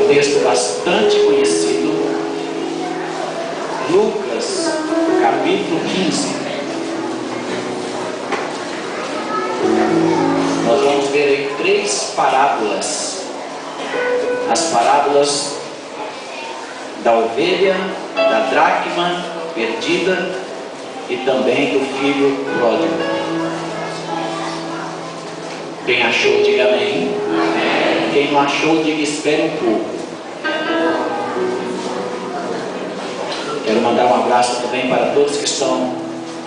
um texto bastante conhecido, Lucas, capítulo 15. Nós vamos ver aí 3 parábolas. As parábolas da ovelha, da dracma perdida e também do filho pródigo. Quem achou, diga amém. Quem não achou, diga espere um pouco. Quero mandar um abraço também para todos que estão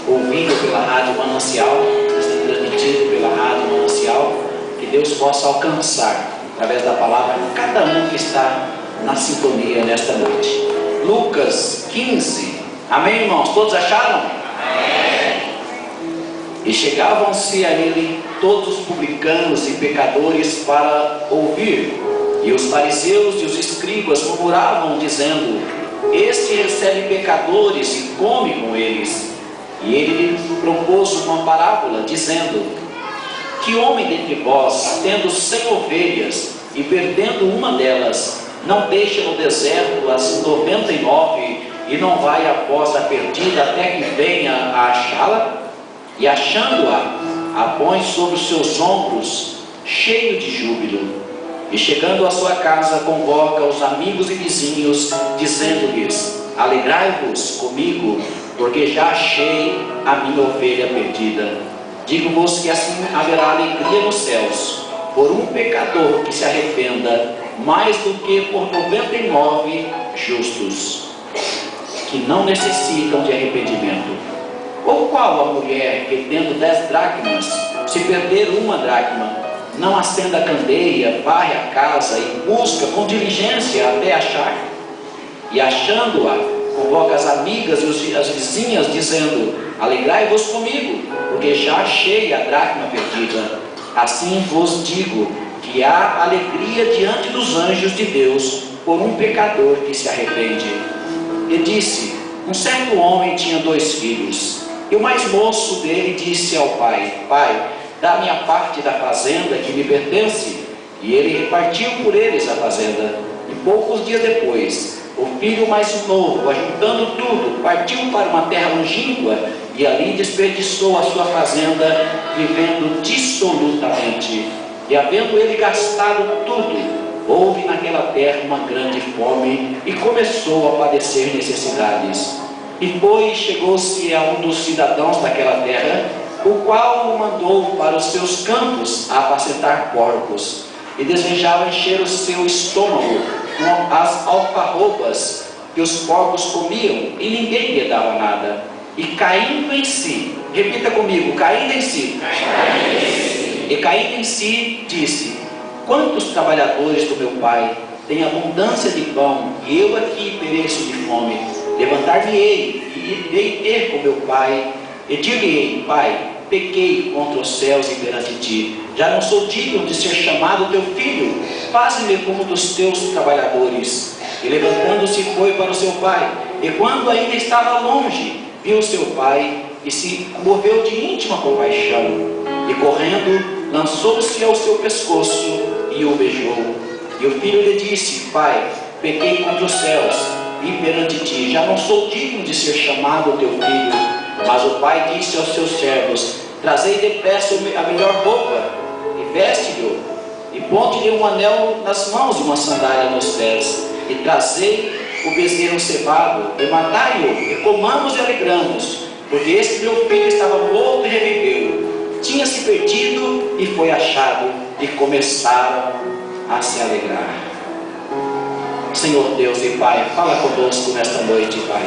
ouvindo pela Rádio Manancial, que está transmitido pela Rádio Manancial. Que Deus possa alcançar, através da palavra, cada um que está na sintonia nesta noite. Lucas 15. Amém, irmãos? Todos acharam? Amém. E chegavam-se a ele todos os publicanos e pecadores para ouvir. E os fariseus e os escribas murmuravam, dizendo: este recebe pecadores e come com eles. E ele lhes propôs uma parábola, dizendo: que homem dentre vós, tendo 100 ovelhas e perdendo uma delas, não deixa no deserto as 99 e não vai após a perdida até que venha a achá-la? E achando-a, a põe sobre os seus ombros, cheio de júbilo. E chegando à sua casa, convoca os amigos e vizinhos, dizendo-lhes: alegrai-vos comigo, porque já achei a minha ovelha perdida. Digo-vos que assim haverá alegria nos céus por um pecador que se arrependa, mais do que por 99 justos, que não necessitam de arrependimento. Ou qual a mulher que, tendo 10 dracmas, se perder uma dracma, não acenda a candeia, varre a casa e busca com diligência até achar? E achando-a, convoca as amigas e as vizinhas, dizendo: alegrai-vos comigo, porque já achei a dracma perdida. Assim vos digo que há alegria diante dos anjos de Deus por um pecador que se arrepende. E disse: um certo homem tinha 2 filhos. E o mais moço dele disse ao pai: pai, dá-me a parte da fazenda que me pertence. E ele repartiu por eles a fazenda. E poucos dias depois, o filho mais novo, ajuntando tudo, partiu para uma terra longínqua e ali desperdiçou a sua fazenda, vivendo dissolutamente. E havendo ele gastado tudo, houve naquela terra uma grande fome e começou a padecer necessidades. E foi e chegou-se a um dos cidadãos daquela terra, o qual o mandou para os seus campos a apacentar porcos, e desejava encher o seu estômago com as alfarrobas que os porcos comiam, e ninguém lhe dava nada. E caindo em si, repita comigo, caindo em si, e caindo em si, disse: quantos trabalhadores do meu pai têm abundância de pão, e eu aqui pereço de fome? Levantar-me-ei e irei ter com meu pai, e dir-lhe-ei: pai, pequei contra os céus e perante ti, já não sou digno de ser chamado teu filho, faze-me como dos teus trabalhadores. E levantando-se foi para o seu pai, e quando ainda estava longe, viu seu pai, e se moveu de íntima compaixão, e correndo, lançou-se ao seu pescoço, e o beijou. E o filho lhe disse: pai, pequei contra os céus, e perante ti, já não sou digno de ser chamado teu filho. Mas o pai disse aos seus servos: trazei depressa a melhor roupa, e veste-lhe, e ponte-lhe um anel nas mãos e uma sandália nos pés, e trazei o bezerro cevado, e matai-o, e comamos e alegramos, porque este meu filho estava morto e reviveu, tinha-se perdido e foi achado, e começaram a se alegrar. Senhor Deus e Pai, fala conosco nesta noite, Pai.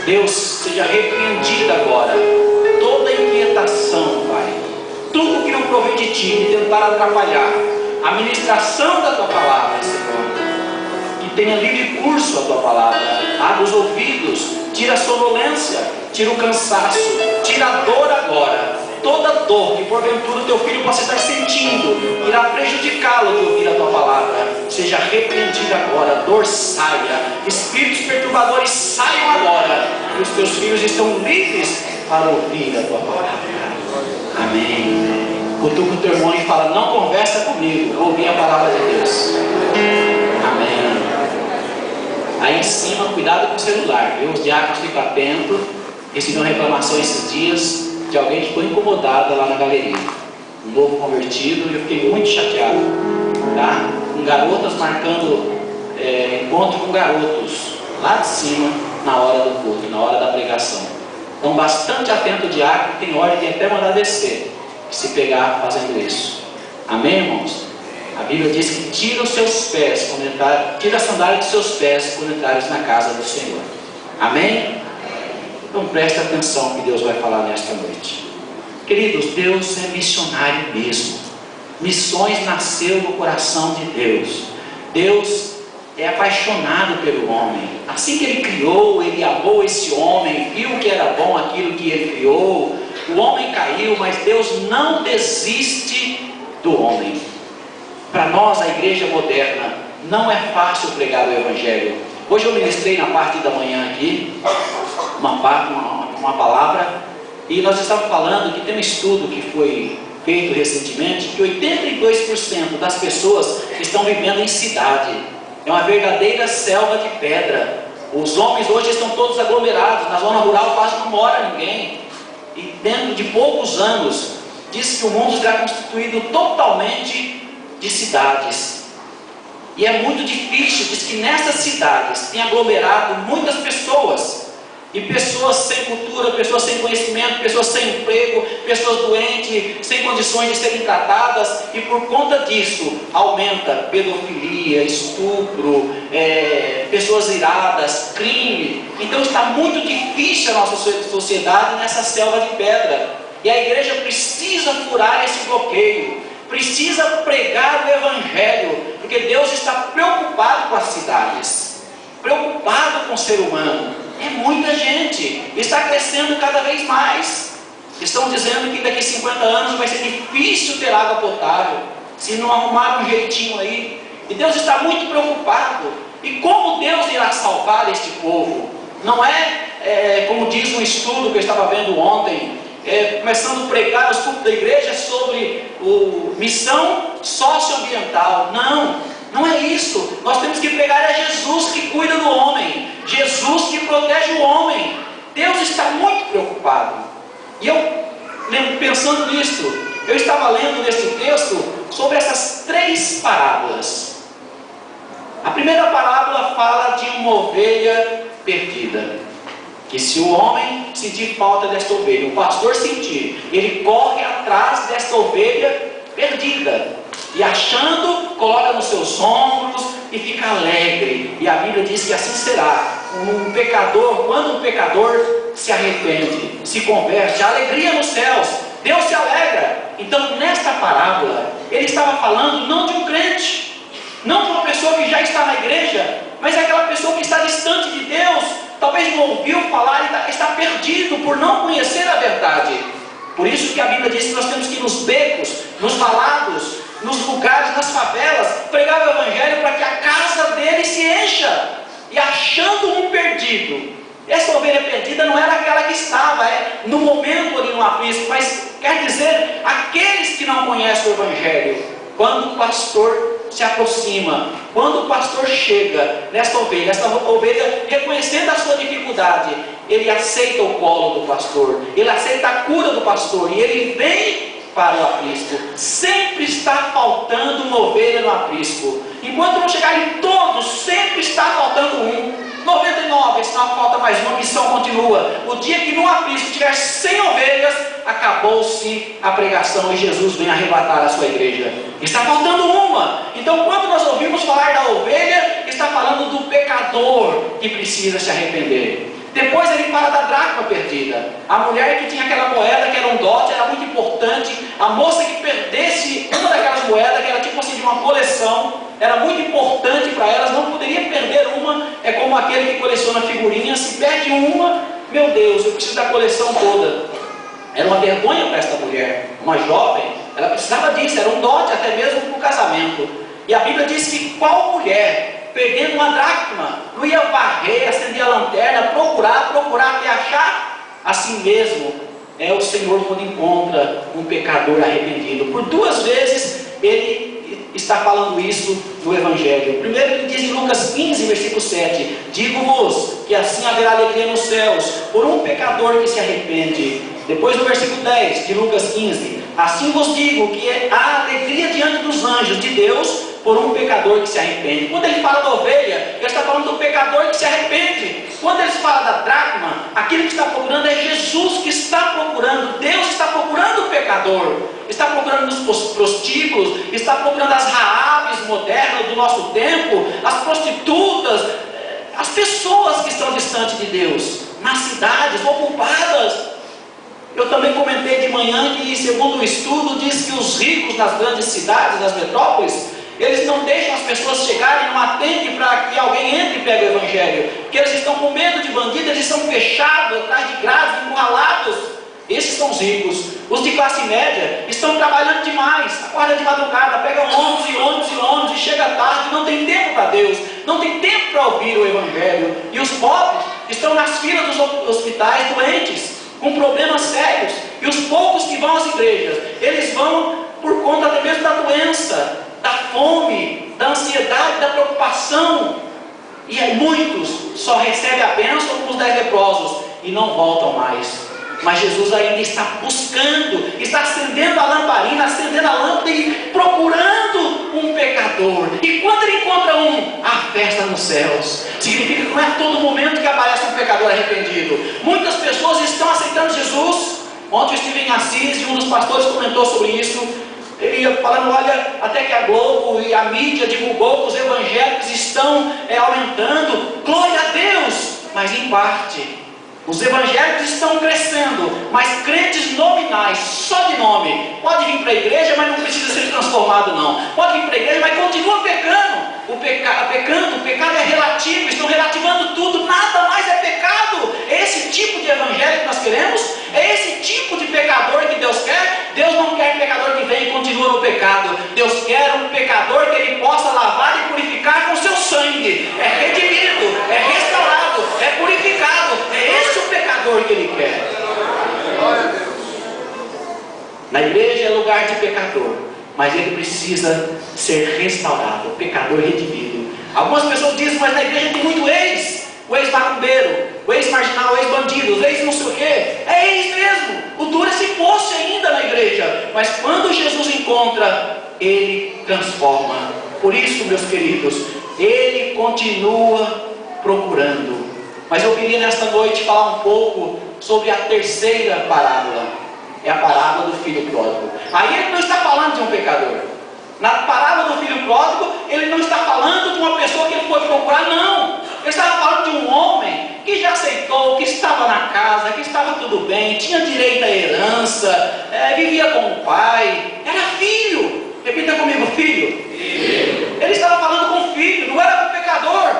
Deus, seja repreendida agora toda inquietação, Pai, tudo que não provém de Ti, de tentar atrapalhar a ministração da Tua palavra, Senhor. Que tenha livre curso a Tua palavra. Abre os ouvidos, tira a sonolência, tira o cansaço, tira a dor agora. Toda dor que porventura o Teu filho possa estar sentindo irá prejudicá-lo de ouvir a Tua palavra. Seja repreendida agora, dor saia, espíritos perturbadores saiam agora, e os Teus filhos estão livres para ouvir a Tua palavra. Amém. Cutuca o teu irmão e fala: não conversa comigo, vou ouvir a palavra de Deus. Amém. Aí em cima, cuidado com o celular, viu? Os diáconos ficam atentos. Recebi uma reclamação esses dias de alguém que ficou incomodada lá na galeria. Um novo convertido, e eu fiquei muito chateado. Tá? Com garotas marcando encontro com garotos lá de cima, na hora do culto, na hora da pregação. Então, bastante atento o diácono, tem ordem de até mandar descer, se pegar fazendo isso. Amém, irmãos? A Bíblia diz que tira os seus pés, tira a sandália dos seus pés quando entrares na casa do Senhor. Amém? Então preste atenção que Deus vai falar nesta noite. Queridos, Deus é missionário mesmo. Missões nasceu no coração de Deus. Deus é apaixonado pelo homem. Assim que Ele criou, Ele amou esse homem, viu que era bom aquilo que Ele criou. O homem caiu, mas Deus não desiste do homem. Para nós, a igreja moderna, não é fácil pregar o Evangelho. Hoje eu ministrei na parte da manhã aqui, uma palavra, e nós estávamos falando que tem um estudo que foi feito recentemente, que 82% das pessoas estão vivendo em cidade. É uma verdadeira selva de pedra. Os homens hoje estão todos aglomerados, na zona rural quase não mora ninguém. E dentro de poucos anos, diz que o mundo será constituído totalmente de cidades. E é muito difícil, diz que nessas cidades tem aglomerado muitas pessoas. E pessoas sem cultura, pessoas sem conhecimento, pessoas sem emprego, pessoas doentes, sem condições de serem tratadas. E por conta disso, aumenta pedofilia, estupro, pessoas iradas, crime. Então está muito difícil a nossa sociedade nessa selva de pedra. E a igreja precisa furar esse bloqueio. Precisa pregar o Evangelho, porque Deus está preocupado com as cidades, preocupado com o ser humano. É muita gente, está crescendo cada vez mais. Estão dizendo que daqui a 50 anos vai ser difícil ter água potável, se não arrumar um jeitinho aí. E Deus está muito preocupado. E como Deus irá salvar este povo? Não é como diz um estudo que eu estava vendo ontem, começando a pregar nos cultos da igreja sobre missão socioambiental. Não é isso. Nós temos que pregar a Jesus que cuida do homem, Jesus que protege o homem. Deus está muito preocupado. E eu, pensando nisso, eu estava lendo nesse texto sobre essas 3 parábolas. A primeira parábola fala de uma ovelha perdida, que se o homem sentir falta desta ovelha, o pastor sentir, ele corre atrás desta ovelha perdida, e achando, coloca nos seus ombros e fica alegre. E a Bíblia diz que assim será. Quando um pecador se arrepende, se converte, a alegria nos céus, Deus se alegra. Então nesta parábola, ele estava falando não de um crente, não de uma pessoa que já está na igreja, mas é aquela pessoa que está distante de Deus, talvez não ouviu falar e está perdido por não conhecer a verdade. Por isso que a Bíblia diz que nós temos que ir nos becos, nos valados, nos lugares, nas favelas, pregar o Evangelho para que a casa dele se encha. E achando um perdido, essa ovelha perdida não era aquela que estava no momento ali no aprisco, mas quer dizer, aqueles que não conhecem o Evangelho, quando o pastor se aproxima, quando o pastor chega nesta ovelha reconhecendo a sua dificuldade, ele aceita o colo do pastor, ele aceita a cura do pastor, e ele vem para o aprisco. Sempre está faltando uma ovelha no aprisco. Enquanto não chegarem todos, sempre está faltando um. 99, senão falta mais uma, a missão continua. O dia que no aprisco tiver 100 ovelhas, acabou-se a pregação e Jesus vem arrebatar a sua igreja. Está faltando uma. Então quando nós ouvimos falar da ovelha, está falando do pecador que precisa se arrepender. Depois ele fala da dracma perdida. A mulher que tinha aquela moeda que era um dote, era muito importante. A moça que perdesse uma daquelas moedas, que era tipo assim de uma coleção, era muito importante para elas, não poderia perder uma. É como aquele que coleciona figurinhas, se perde uma, meu Deus, eu preciso da coleção toda. Era uma vergonha para esta mulher, uma jovem, ela precisava disso, era um dote até mesmo para o casamento. E a Bíblia diz que qual mulher, perdendo uma dracma, não ia varrer, acender a lanterna, procurar até achar? Assim mesmo é o Senhor quando encontra um pecador arrependido. Por 2 vezes ele está falando isso no Evangelho. Primeiro ele diz em Lucas 15, versículo 7, digo céus por um pecador que se arrepende. Depois no versículo 10 de Lucas 15: assim vos digo que há alegria diante dos anjos de Deus por um pecador que se arrepende. Quando ele fala da ovelha, ele está falando do pecador que se arrepende. Quando ele fala da dracma, aquele que está procurando é Jesus que está procurando. Deus está procurando o pecador, está procurando nos prostíbulos, está procurando as Raabes modernas do nosso tempo, as prostitutas, as pessoas que estão distantes de Deus, nas cidades, ocupadas. Eu também comentei de manhã que, segundo o estudo, diz que os ricos nas grandes cidades, nas metrópoles, eles não deixam as pessoas chegarem, não atendem para que alguém entre e pegue o Evangelho, porque eles estão com medo de bandidos, eles estão fechados, atrás de grades, encurralados. Esses são os ricos. Os de classe média estão trabalhando demais, acorda de madrugada, pegam ônibus e chega tarde, não tem tempo para Deus, não tem tempo para ouvir o Evangelho. E os pobres estão nas filas dos hospitais doentes, com problemas sérios. E os poucos que vão às igrejas, eles vão por conta até mesmo da doença, da fome, da ansiedade, da preocupação. E aí muitos só recebem a bênção como os 10 leprosos e não voltam mais. Mas Jesus ainda está buscando, está acendendo a lamparina, acendendo a lâmpada e procurando um pecador. E quando ele encontra um, há festa nos céus. Significa que não é a todo momento que aparece um pecador arrependido. Muitas pessoas estão aceitando Jesus. Ontem eu estive em Assis e um dos pastores comentou sobre isso. Ele ia falando, olha, até que a Globo e a mídia divulgou que os evangélicos estão aumentando. Glória a Deus, mas em parte. Os evangélicos estão crescendo, mas crentes nominais, só de nome. Pode vir para a igreja, mas não precisa ser transformado não. Pode vir para a igreja, mas continua pecando. O pecado é relativo, estão relativando tudo, nada mais é pecado. É esse tipo de evangelho que nós queremos? É esse tipo de pecador que Deus quer? Deus não quer pecador que venha e continua no pecado. Deus quer um pecador que Ele possa lavar e purificar com seu sangue. É redimido, é restaurado, é purificado. É esse o pecador que Ele quer. Na igreja é lugar de pecador, mas ele precisa ser restaurado, o pecador redimido. Algumas pessoas dizem, mas na igreja tem muito ex, o ex-macumbeiro, o ex-marginal, o ex-bandido, o ex não sei o quê. É ex mesmo, o duro é se fosse ainda na igreja. Mas quando Jesus encontra, Ele transforma. Por isso, meus queridos, Ele continua procurando. Mas eu queria nesta noite falar um pouco sobre a terceira parábola. É a parábola do filho pródigo. Aí ele não está falando de um pecador. Na parábola do filho pródigo, ele não está falando de uma pessoa que ele foi procurar, não. Ele estava falando de um homem que já aceitou, que estava na casa, que estava tudo bem, tinha direito à herança, vivia com o pai, era filho. Repita comigo, filho. Filho. Ele estava falando com o filho, não era com o pecador.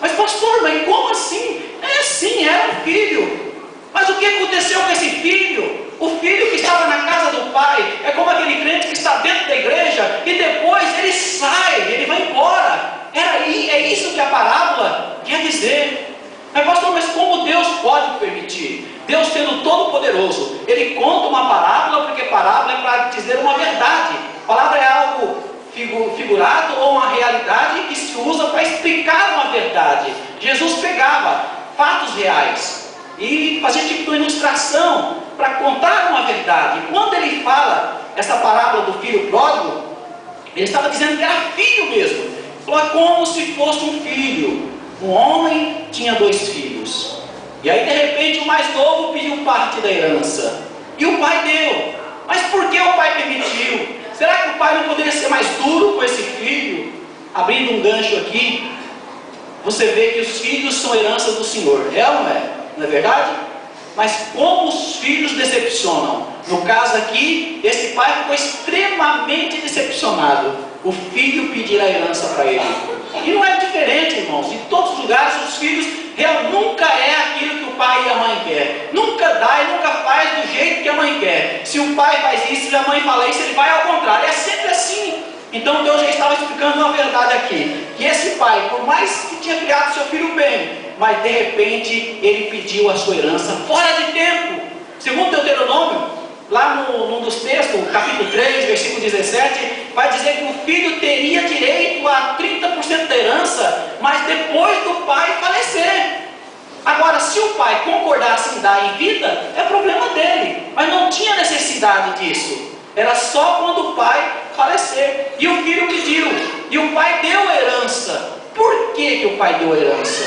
Mas pastor, mas como assim? É sim, era um filho. Mas o que aconteceu com esse filho? O filho que estava na casa do pai é como aquele crente que está dentro da igreja e depois ele sai, ele vai embora. É isso que a parábola quer dizer. Mas pastor, mas como Deus pode permitir? Deus sendo todo poderoso, Ele conta uma parábola, porque parábola é para dizer uma verdade. A palavra é algo figurado ou uma realidade que se usa para explicar uma verdade. Jesus pegava fatos reais e fazia tipo de uma ilustração para contar uma verdade. E quando ele fala essa parábola do filho pródigo, ele estava dizendo que era filho mesmo. Falou, é como se fosse um filho. Um homem tinha 2 filhos. E aí de repente o mais novo pediu parte da herança. E o pai deu. Mas por que o pai permitiu? Será que o pai não poderia ser mais duro com esse filho? Abrindo um gancho aqui, você vê que os filhos são herança do Senhor. É ou não é? Não é verdade? Mas como os filhos decepcionam? No caso aqui, esse pai ficou extremamente decepcionado. O filho pedirá a herança para ele. E não é diferente, irmãos. Em todos os lugares, os filhos nunca é aquilo que o pai e a mãe querem. Nunca dá e nunca faz do jeito que a mãe quer. Se o pai faz isso, se a mãe fala isso, ele vai ao contrário. É sempre assim. Então Deus já estava explicando uma verdade aqui. Que esse pai, por mais que tinha criado seu filho bem, mas de repente ele pediu a sua herança fora de tempo. Segundo Deuteronômio, lá num dos textos, capítulo 3, versículo 17, vai dizer que o filho teria direito a 30% da herança, mas depois do pai falecer. Agora, se o pai concordasse em dar em vida, é problema dele, mas não tinha necessidade disso. Era só quando o pai falecer. E o filho pediu, e o pai deu a herança. Por que o pai deu a herança?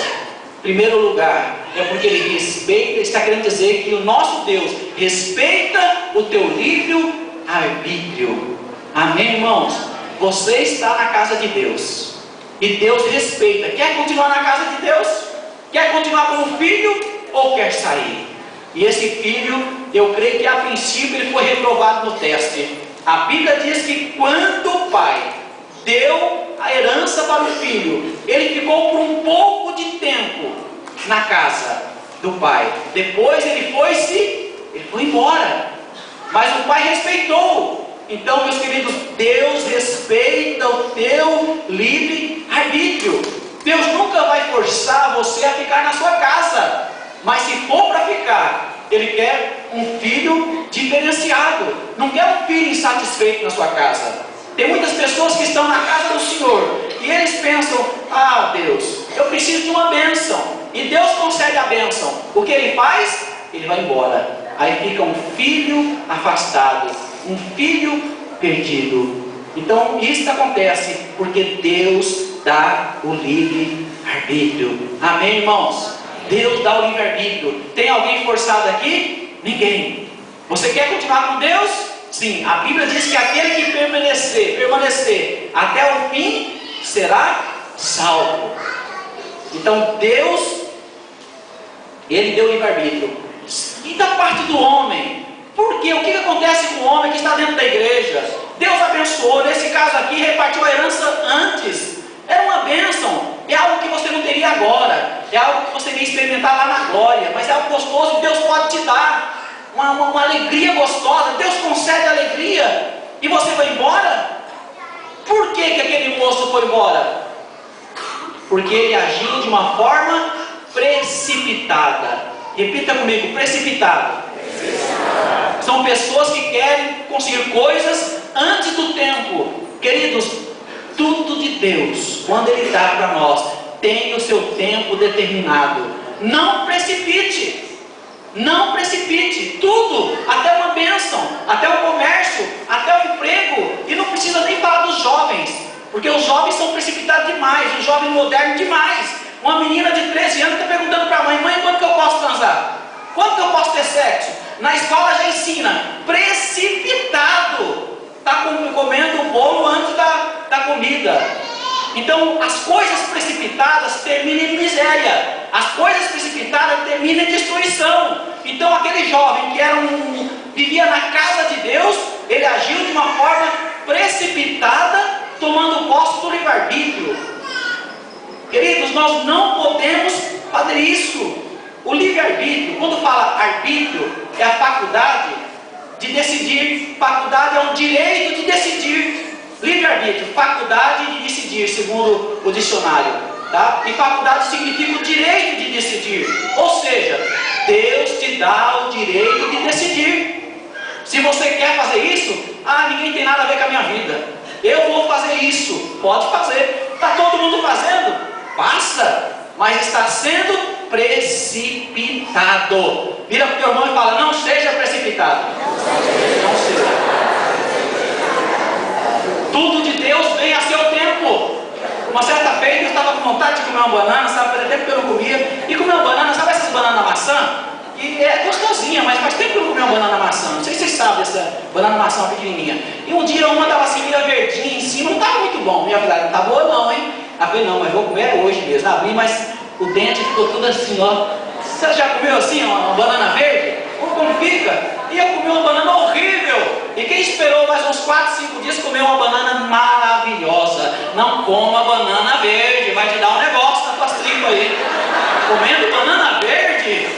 Em primeiro lugar, é porque ele respeita, está querendo dizer que o nosso Deus respeita o teu livre-arbítrio. Amém, irmãos? Você está na casa de Deus, e Deus respeita. Quer continuar na casa de Deus? Quer continuar como filho, ou quer sair? E esse filho, eu creio que a princípio ele foi reprovado no teste. A Bíblia diz que quando o pai deu a herança para o filho, ele ficou por um pouco de tempo na casa do pai. Depois ele foi embora. Mas o pai respeitou. Então, meus queridos, Deus respeita o teu livre-arbítrio. Deus nunca vai forçar você a ficar na sua casa. Mas se for para ficar, Ele quer um filho diferenciado. Não quer um filho insatisfeito na sua casa. Tem muitas pessoas que estão na casa do Senhor e eles pensam: ah, Deus, eu preciso de uma bênção. E Deus concede a bênção. O que Ele faz? Ele vai embora. Aí fica um filho afastado, um filho perdido. Então isso acontece porque Deus dá o livre-arbítrio. Amém, irmãos? Deus dá o livre-arbítrio. Tem alguém forçado aqui? Ninguém. Você quer continuar com Deus? Sim. A Bíblia diz que aquele que permanecer até o fim será salvo. Então Deus, Ele deu o livre-arbítrio. E da parte do homem? Por quê? O que acontece com o homem que está dentro da igreja? Deus abençoou. Nesse caso aqui, repartiu a herança antes. Era uma bênção. É algo que você não teria agora. É algo que você iria experimentar lá na glória. Mas é algo gostoso que Deus pode te dar. Uma alegria gostosa. Deus concede alegria. E você vai embora? Por que aquele moço foi embora? Porque ele agiu de uma forma precipitada. Repita comigo: precipitado. São pessoas que querem conseguir coisas antes do tempo. Queridos, tudo de Deus, quando Ele dá para nós, tem o seu tempo determinado. Não precipite. Não precipite. Tudo, até uma bênção, até o comércio, até o emprego. E não precisa nem falar dos jovens, porque os jovens são precipitados demais. Os jovens modernos demais. Uma menina de 13 anos está perguntando para a mãe: mãe, quando que eu posso transar? Quando que eu posso ter sexo? Na escola já ensina. Precipitado. Está comendo o bolo antes da comida. Então, as coisas precipitadas terminam em miséria. As coisas precipitadas terminam em destruição. Então, aquele jovem que vivia na casa de Deus, ele agiu de uma forma precipitada, tomando posse do livre-arbítrio. Queridos, nós não podemos fazer isso. O livre-arbítrio, quando fala arbítrio, é a faculdade de decidir. Faculdade é um direito de decidir. Livre-arbítrio, faculdade de decidir, segundo o dicionário, tá? E faculdade significa o direito de decidir. Ou seja, Deus te dá o direito de decidir. Se você quer fazer isso, ninguém tem nada a ver com a minha vida. Eu vou fazer isso. Pode fazer. Está todo mundo fazendo? Faça. Mas está sendo precipitado. Vira para o teu irmão e fala: não seja precipitado. Não seja. Tudo de Deus vem a seu tempo. Uma certa vez eu estava com vontade de comer uma banana, sabe? Fazia tempo que eu não comia. E comer uma banana, sabe essas bananas maçã? E é gostosinha, mas faz tempo que eu não comi uma banana maçã. Não sei se vocês sabem essa banana maçã pequenininha. E um dia uma estava assim, meio verdinha em cima, não estava muito bom. Minha filha, não está boa não, hein? Eu falei: não, mas vou comer hoje mesmo. Abri, mas o dente ficou tudo assim, ó. Você já comeu assim, uma banana verde? Como fica? E eu comi uma banana horrível. E quem esperou mais uns 4, 5 dias comeu uma banana maravilhosa. Não coma banana verde, vai te dar um negócio na tua tripa aí. Comendo banana verde?